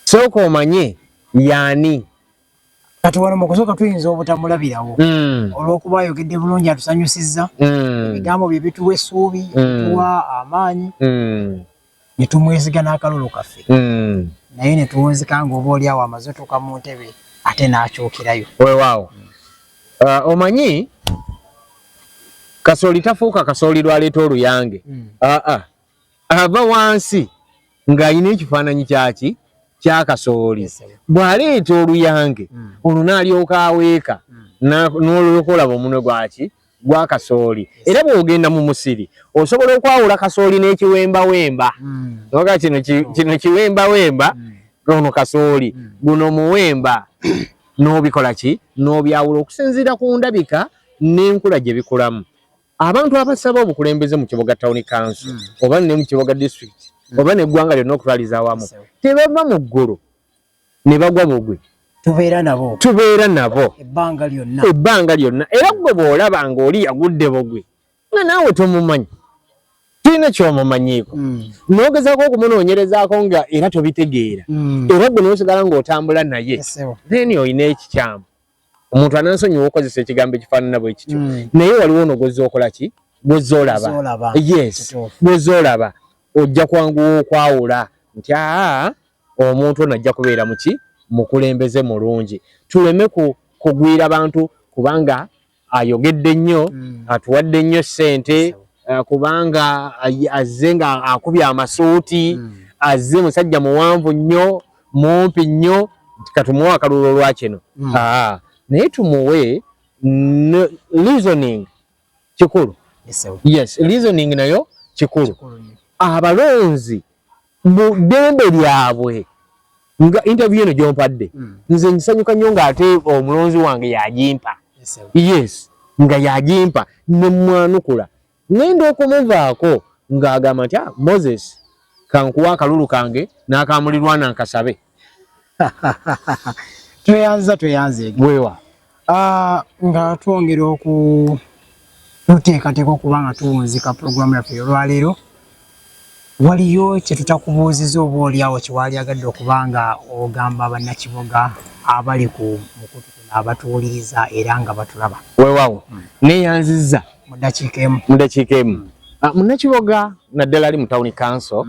sooka omanye yaani kati wano mu kusooka tuyinza obutamulabirawo olw'okuba ayogedde bulungi atusanyusizza ebigambo bye bituwa essuubi bituwa amaanyi ne tumwesiga n'akalulu kaffe naye ne tuwunzika ng'oba oli awo amaze otuuka mu ntebe ate n'akyukirayo weewaawo omanyi kasooli tafuuka kasooli lwaleeta oluyange ava wansi ng'alina ekifaananyi kyaki kyakasooli bw'aleeta oluyange ono n'alyoka aweeka n'olyoka olaba omunwe gwaki gwa kasooli era bw'ogenda mu musiri osobola okwawula kasooli n'ekiwembawemba oga kino kiwembawemba ono kasooli guno muwemba n'obikola ki n'obyawula okusinziira ku ndabika n'enkula gye bikulamu abantu abasaba obukulembeze mu Kiboga Town Council oba ne mu Kiboga District oba n'eggwanga lyonna okutwaliza awamu tebava mu ggulu ne bagwa bugwe tubeera nabo ebbanga lyonna era gwe bw'olaba ng'oli yagudde bugwe nga naawe tomumanyi tulina kyomumanyiiko n'ogezaako okumunoonyerezaako nga era tobitegeera era gwe n'osigala ng'otambula naye then olina ekikyamu omuntu anansonyiwa okozesa ekigambo ekifaanana bwe kityo naye waliwo ono gwezza okola ki gwezza olaba yes gwezza olaba ojja kwanguwa okwawula nti omuntu ono ajja kubeera muki mukulembeze mulungi tuleme kugwira bantu kubanga ayogedde nnyo atuwadde nnyo ssente kubanga azze nga akubye amasuuti azze musajja muwanvu nnyo mumpi nnyo katumuwa akalulu lwa kino naye tumuwe reasoning kikulu yes reasoning nayo kikulu abalonzi mu ddembe lyabwe nga interview eno gyompadde nze nsanyuka nnyo ng'ate omulonzi wange yagimpa yes nga yagimpa ne mwanukula ngenda okumuvaako ng'agamba nti Moses kankuwa akalulu kange n'akamulirwana nkasabe tweyanze bwewa nga twongera tuteekateeka okuba nga tuwunzika pulogulaamu yaffe olwaleero waliyo kye tutakubuuziza oba oliawo kyewali agadde okuba nga ogamba bannakiboga abali ku mukutu kuno abatuwuliriza era nga batulaba weewaawo neeyanzizza mu ddakiika emu munnakiboga naddala ali mu Town Council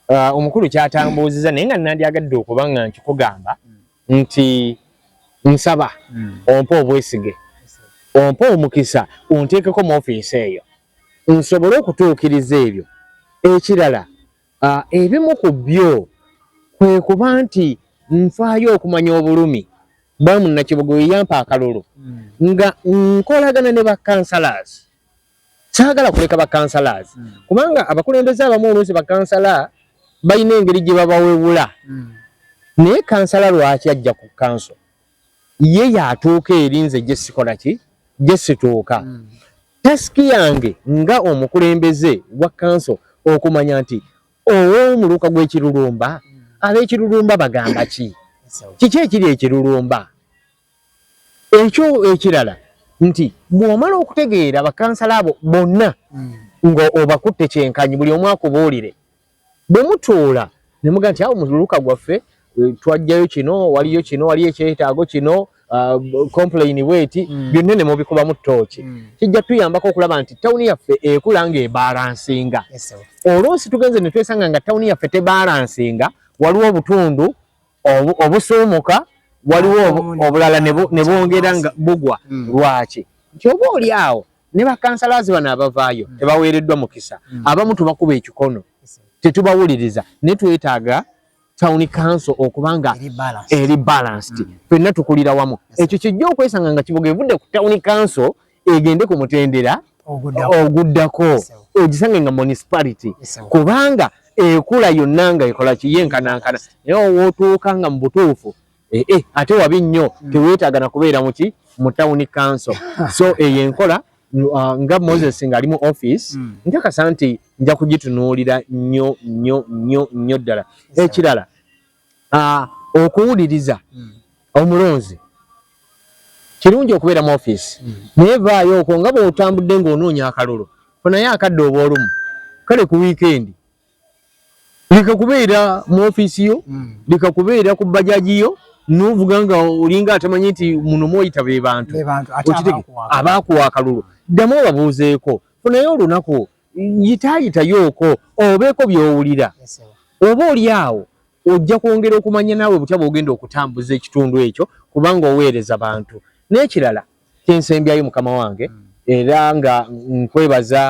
omukulu kyatambuuziza naye nga nandyagadde okuba nga nkikugamba nti nsaba ompa obwesige ompa omukisa onteekeko mu ofiisi eyo nsobole okutuukiriza ebyo ekirala ebimu ku byo kwe kuba nti nfaayo okumanya obulumi bwa munnakiboga yampa akalulu nga nkolagana ne bakansalas saagala kuleka bakansalas kubanga abakulembeze abamu oluusi bakansala balina engeri gye babawewula naye kansala lwaki ajja ku kanso ye yatuuka eri nze gye sikola ki gye situuka tasiki yange nga omukulembeze wa kanso okumanya nti ow'omuluka gw'ekirulumba ab'ekirulumba bagamba ki kiki ekiri ekirulumba ekyo ekirala nti bw'omala okutegeera bakansala abo bonna nga obakutte kyenkanyi buli omu akubuulire bwe mutuula ne muga nti awo muluka gwaffe twajjayo kino waliyo ekyetaago kino complain bweti byonna ne mubikuba mu ttooki kijja tuyambako okulaba nti tawuni yaffe ekula ng'ebalansinga oluusi tugenze ne twesanga nga tawuni yaffe tebalansinga waliwo obutundu obusuumuka waliwo obulala ne bwongera nga bugwa lwaki nti oba oli awo ne bakansalazi bano abavaayo tebaweereddwa mukisa abamu tubakuba ekikono tetubawuliriza ne twetaaga Town Council okubanga eri balanced fenna tukulira wamu ekyo kijja okwesanga nga Kiboga evudde ku Town Council egende ku mutendera oguddako ogisange nga municipality kubanga ekula yonna nga ekola kiyenkanankana naye wootuuka nga mu butuufu ate wabi nnyo teweetaaga na kubeera muki mu Town Council so eyo enkola nga Moses nga ali mu office njakasa nti nja kugitunuulira nnyo ddala ekirala okuwuliriza omulonzi kirungi okubeera mu office naye vaayo okwo nga bw'otambudde ng'onoonya akalulu funayo akadde oba olumu kale ku weekend leka kubeera mu office yo leka kubeera ku bajaji yo n'ovuga nga olinga atamanyi nti muno mwoyita be bantu abaakuwa akalulu ddamu obabuuzeeko funayo olunaku yitaayitayooko obeeko by'owulira oba oli awo ojja kwongera okumanya naawe butya bw'ogenda okutambuza ekitundu ekyo kubanga oweereza bantu n'ekirala kyensembyayo mukama wange era nga nkwebaza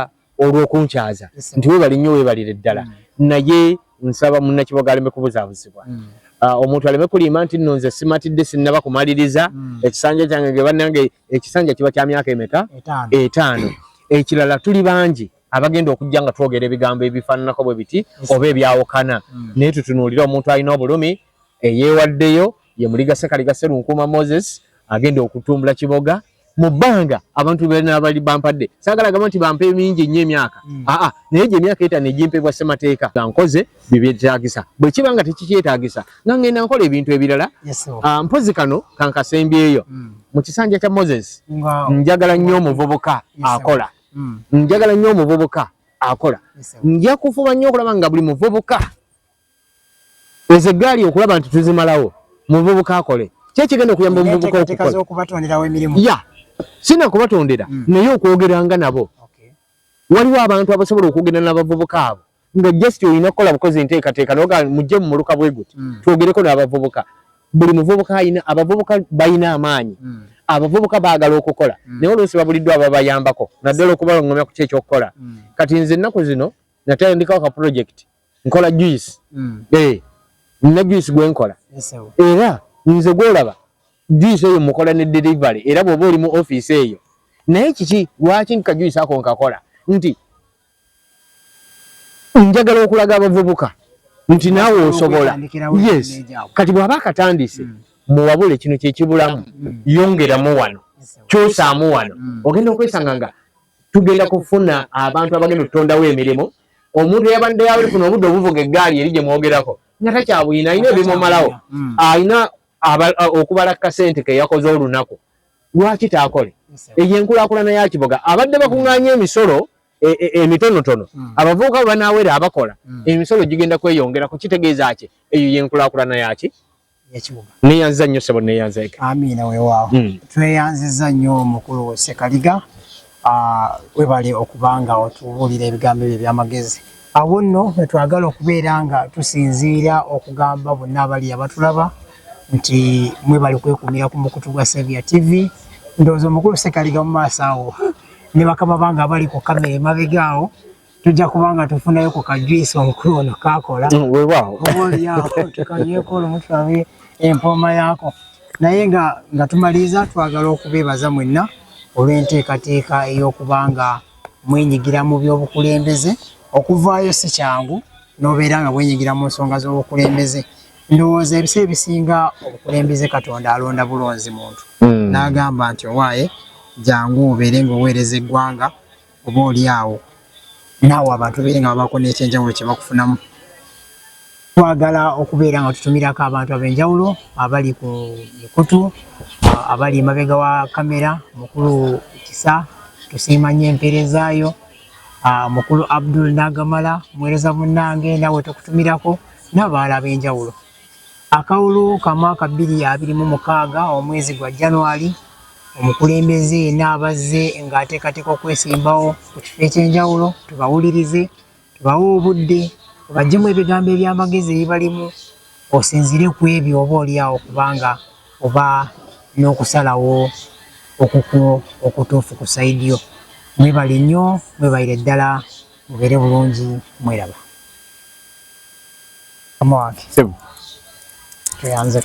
olw'okunkyaza nti weebali nnyo weebalire ddala naye nsaba munnakiboga aleme kubuzaabuzibwa omuntu aleme kulimba nti nno nze simatidde sinnaba kumaliriza ekisanja kyange ge bannange ekisanja kiba kya myaka emeka 5 ekirala tuli bangi abagenda okujja nga twogera ebigambo ebifaananako bwe biti oba ebyawukana naye tutunuulira omuntu alina obulumi eyeewaddeyo ye Muliga Ssekaliga Sserunkuuma Moses agenda okutumbula Kiboga mu bbanga abantu bena bali bampadde saagala gamba nti bampe mingi nnyo emyaka naye gye emyaka 5 egimpebwa ssemateeka nga nkoze bibyetaagisa bwe kiba nga tekikyetaagisa nga ngenda nkola ebintu ebirala mpozi kano kankasembyeyo mu kisanja kya Moses njagala nnyo omuvubuka akola njagala nnyo omuvubuka akola nja kufuba nnyo okulaba nga buli muvubuka ezo eggaali okulaba nti tuzimalawo muvubuka akole kyekigenda okuyamba omuvubuka okukola sina kubatondera naye okwogeranga nabo waliwo abantu abasobola okwogera n'abavubuka abo nga just olina kukola bukozi enteekateeka noga mujje mu muluka bwe guti twogereko n'abavubuka buli muvubuka ayina abavubuka balina amaanyi abavubuka baagala okukola naye oluusi babuliddwa ababayambako naddala okubalongomya ku ki ekyokukola kati nze ennaku zino natandikawo ka project nkola juice nina juice gwe nkola era nze gwolaba juice eyo mukola ne delivery era bw'oba oli mu office eyo naye kiki lwaki nka juice ako nkakola nti njagala okulaga abavubuka nti naawe osobola kati bw'aba akatandise muwabule kino kyekibulamu yongeramu wano kyosaamu wano ogenda okwesanga nga tugenda kufuna abantu abagenda okutondawo emirimu omuntu eyabadde yawe funa obudde obuvuga eggaali eri gye mwogerako nga takyabuyina alina ebimumalawo alina okubala kasente ke yakoze olunaku lwaki taakole eyo enkulaakulana ya Kiboga abadde bakuŋŋaanya emisolo emitonotono abavubuka bwe banaawera abakola emisolo gigenda kweyongera ku kitegeeza ki eyo yenkulaakulana yaki neyanziza nnyo sebo neyanzeke amiina weewaawo tweyanziza nnyo omukulu Ssekaliga webale okubanga otubuulira ebigambo ebyo ebyamagezi awo nno twagala okubeera nga tusinziira okugamba bonna abali abatulaba nti mwebali kwekumira ku mukutu gwa Sevia TV ndowooza omukulu Ssekaliga mu maaso awo ne bakama bange abali ku kamera emabega awo tujja kubanga tufunayo ku kajuisi omukulu ono kakola obaoliawo tukanyweko olumutulabe empooma yaako naye nga tumaliriza twagala okubeebaza mwenna olw'enteekateeka ey'okubanga mwenyigira mu by'obukulembeze okuvaayo si kyangu n'obeera nga bwenyigira mu nsonga z'obukulembeze ndowooza ebiseera ebisinga obukulembeze Katonda alonda bulonzi muntu n'agamba nti owaaye jangu obeere ng'oweereza eggwanga oba oli awo naawe abantu beere nga babaako n'ekyenjawulo kye bakufunamu twagala okubeera nga tutumirako abantu ab'enjawulo abali ku mikutu abali emabega wa kamera mukulu Kisa tusiima nnyo empeerezaayo mukulu Abdul Nagamala muweereza munnange naawe tukutumirako n'abalala ab'enjawulo akawulu ka mwaka 2026 omwezi gwa January omukulembeze yenna abazze ng'ateekateeka okwesimbawo ku kifo ekyenjawulo tubawulirize tubawe obudde bajjemu ebigambo ebyamagezi ebibalimu osinzire ku ebyo oba oli awo kubanga oba n'okusalawo okuko okutuufu ku sayidi yo mwebale nnyo mwebalire ddala mubeere bulungi mweraba amawange tweyanze